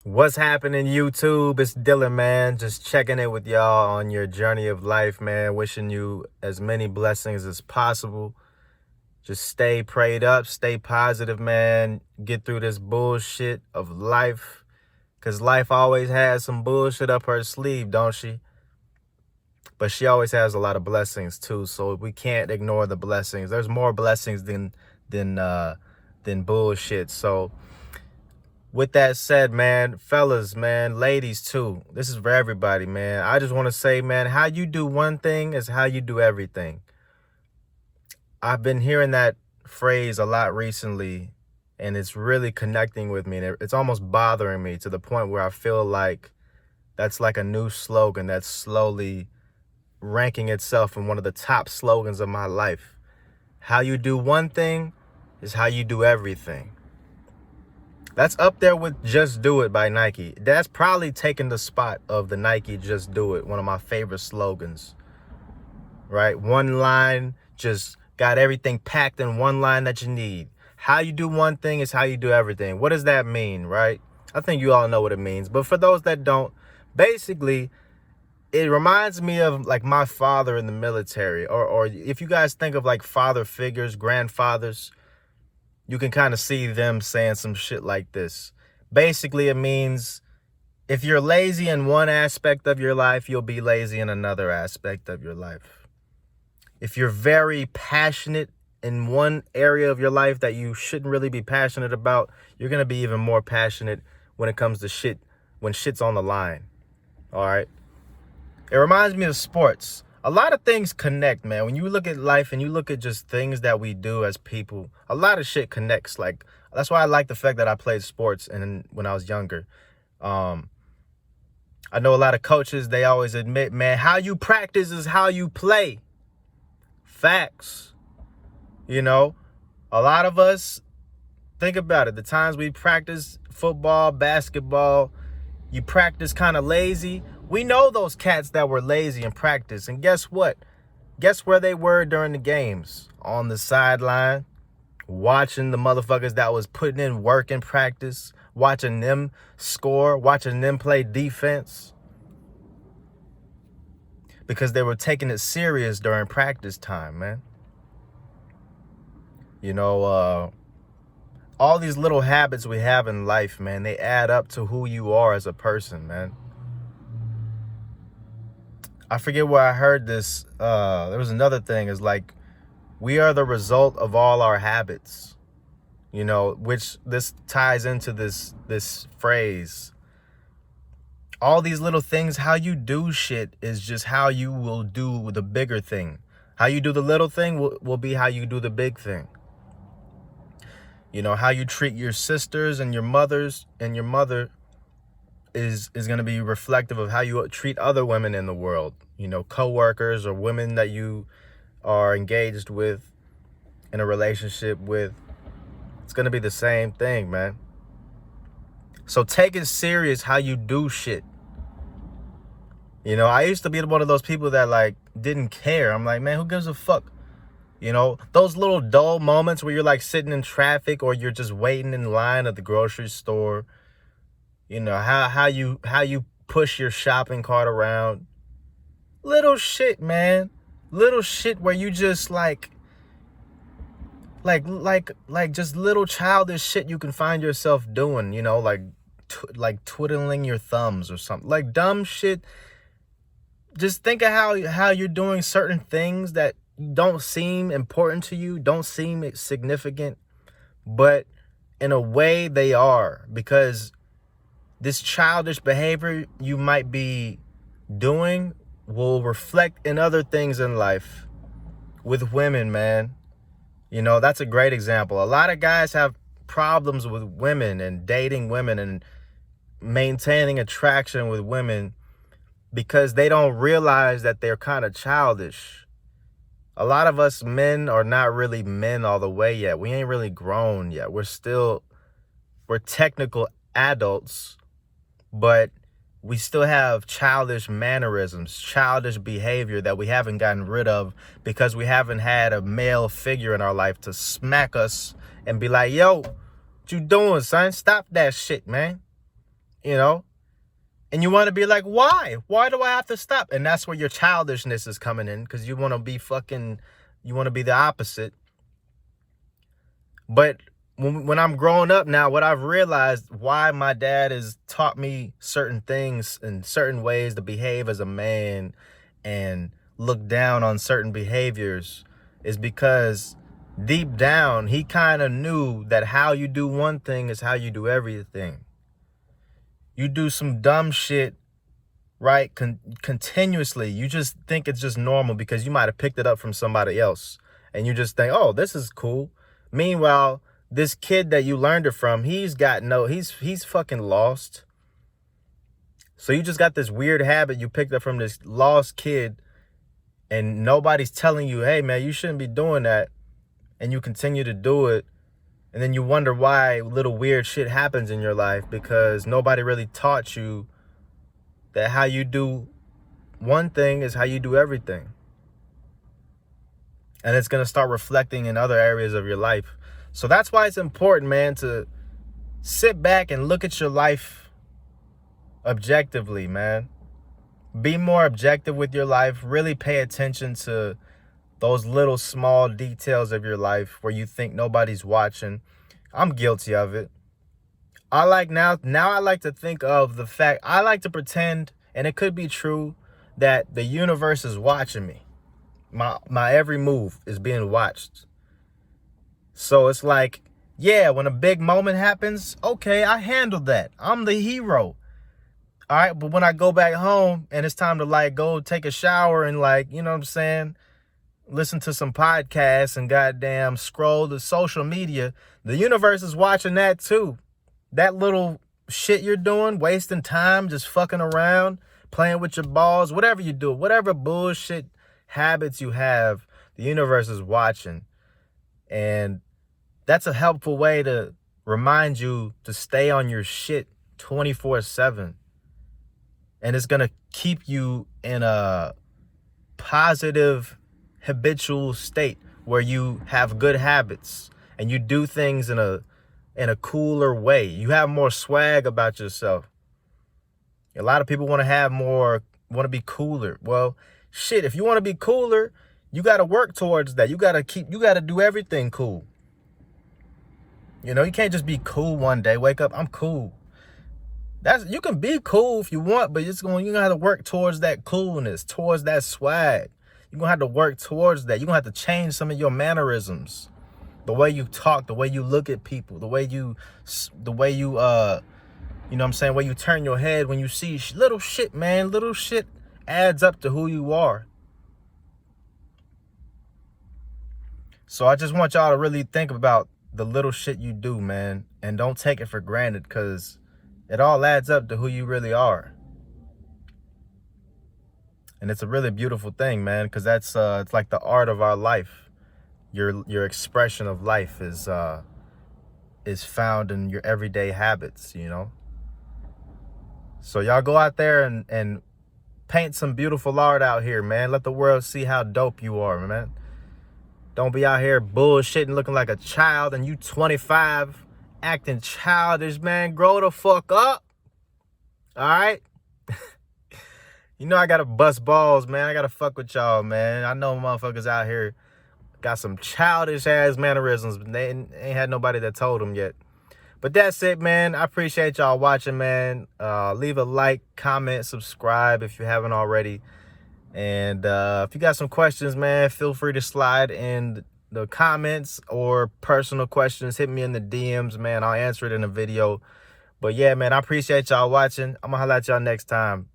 What's happening, YouTube? It's Dylan, man. Just checking in with y'all on your journey of life, man. Wishing you as many blessings as possible. Just stay prayed up, stay positive, man. Get through this bullshit of life. Because life always has some bullshit up her sleeve, don't she? But she always has a lot of blessings, too. So we can't ignore the blessings. There's more blessings than bullshit. So with that said, man, fellas, man, ladies too, this is for everybody, man. I just want to say, man, how you do one thing is how you do everything. I've been hearing that phrase a lot recently, and it's really connecting with me. And it's almost bothering me to the point where I feel like that's like a new slogan that's slowly ranking itself in one of the top slogans of my life. How you do one thing is how you do everything. That's up there with Just Do It by Nike. That's probably taken the spot of the Nike Just Do It, one of my favorite slogans, right? One line, just got everything packed in one line that you need. How you do one thing is how you do everything. What does that mean, right? I think you all know what it means. But for those that don't, basically, it reminds me of like my father in the military. Or if you guys think of like father figures, grandfathers, you can kind of see them saying some shit like this. Basically, it means if you're lazy in one aspect of your life, you'll be lazy in another aspect of your life. If you're very passionate in one area of your life that you shouldn't really be passionate about, you're going to be even more passionate when it comes to shit, when shit's on the line. All right? It reminds me of sports. A lot of things connect, man. When you look at life and you look at just things that we do as people, a lot of shit connects. Like, that's why I like the fact that I played sports and when I was younger. I know a lot of coaches, they always admit, man, how you practice is how you play. Facts. You know, a lot of us, think about it. The times we practice football, basketball, you practice kind of lazy. We know those cats that were lazy in practice. And guess what? Guess where they were during the games? On the sideline, watching the motherfuckers that was putting in work in practice, watching them score, watching them play defense. Because they were taking it serious during practice time, man. You know, all these little habits we have in life, man, they add up to who you are as a person, man. I forget where I heard this. There was another thing. Is like, we are the result of all our habits. You know, which this ties into this phrase. All these little things, how you do shit is just how you will do the bigger thing. How you do the little thing will be how you do the big thing. You know, how you treat your sisters and your mothers and your mother is going to be reflective of how you treat other women in the world, you know, coworkers or women that you are engaged with, in a relationship with. It's going to be the same thing, man. So take it serious how you do shit. You know, I used to be one of those people that like didn't care. I'm like, man, who gives a fuck? You know, those little dull moments where you're like sitting in traffic or you're just waiting in line at the grocery store. You know, how you push your shopping cart around. Little shit, man. Little shit where you just like just little childish shit you can find yourself doing, you know, like twiddling your thumbs or something. Like dumb shit. Just think of how you're doing certain things that don't seem important to you, don't seem significant, but in a way they are, because this childish behavior you might be doing will reflect in other things in life. With women, man. You know, that's a great example. A lot of guys have problems with women and dating women and maintaining attraction with women because they don't realize that they're kind of childish. A lot of us men are not really men all the way yet. We ain't really grown yet. We're technical adults, but we still have childish mannerisms, childish behavior that we haven't gotten rid of because we haven't had a male figure in our life to smack us and be like, yo, what you doing, son? Stop that shit, man. you know? And you want to be like, why? Why do I have to stop? And that's where your childishness is coming in, because you want to be you want to be the opposite. But when I'm growing up now, what I've realized, why my dad has taught me certain things and certain ways to behave as a man and look down on certain behaviors, is because deep down, he kind of knew that how you do one thing is how you do everything. You do some dumb shit, right, continuously. You just think it's just normal because you might have picked it up from somebody else. And you just think, oh, this is cool. Meanwhile, this kid that you learned it from, he's fucking lost. So you just got this weird habit you picked up from this lost kid, and nobody's telling you, hey, man, you shouldn't be doing that. And you continue to do it. And then you wonder why little weird shit happens in your life, because nobody really taught you that how you do one thing is how you do everything. And it's going to start reflecting in other areas of your life. So that's why it's important, man, to sit back and look at your life objectively, man. Be more objective with your life. Really pay attention to those little small details of your life where you think nobody's watching. I'm guilty of it. I like to think of the fact, I like to pretend, and it could be true, that the universe is watching me. My every move is being watched. So it's like, yeah, when a big moment happens, okay, I handled that. I'm the hero. All right, but when I go back home and it's time to like go take a shower and like, you know what I'm saying, listen to some podcasts and goddamn scroll the social media, the universe is watching that too. That little shit you're doing, wasting time, just fucking around, playing with your balls, whatever you do, whatever bullshit habits you have, the universe is watching. And that's a helpful way to remind you to stay on your shit 24/7. And it's going to keep you in a positive habitual state where you have good habits and you do things in a cooler way. You have more swag about yourself. A lot of people want to be cooler. Well, shit, if you want to be cooler, you got to work towards that. You got to do everything cool. You know, you can't just be cool one day, wake up, I'm cool. You can be cool if you want, but you're going to have to work towards that coolness, towards that swag. You're going to have to work towards that. You're going to have to change some of your mannerisms. The way you talk, the way you look at people, the way you you know what I'm saying, way you turn your head when you see little shit, man. Little shit adds up to who you are. So I just want y'all to really think about the little shit you do, man, and don't take it for granted, because it all adds up to who you really are. And it's a really beautiful thing, man, because that's it's like the art of our life. Your expression of life is found in your everyday habits, you know. So y'all go out there and paint some beautiful art out here, man. Let the world see how dope you are, man. Don't be out here bullshitting, looking like a child, and you 25 acting childish, man. Grow the fuck up. All right? You know I gotta bust balls, man. I gotta fuck with y'all, man. I know motherfuckers out here got some childish ass mannerisms, but they ain't had nobody that told them yet. But that's it, man. I appreciate y'all watching, man. Leave a like, comment, subscribe if you haven't already. And if you got some questions, man, feel free to slide in the comments, or personal questions, hit me in the DMs, man. I'll answer it in a video. But yeah, man, I appreciate y'all watching. I'm gonna holla at y'all next time.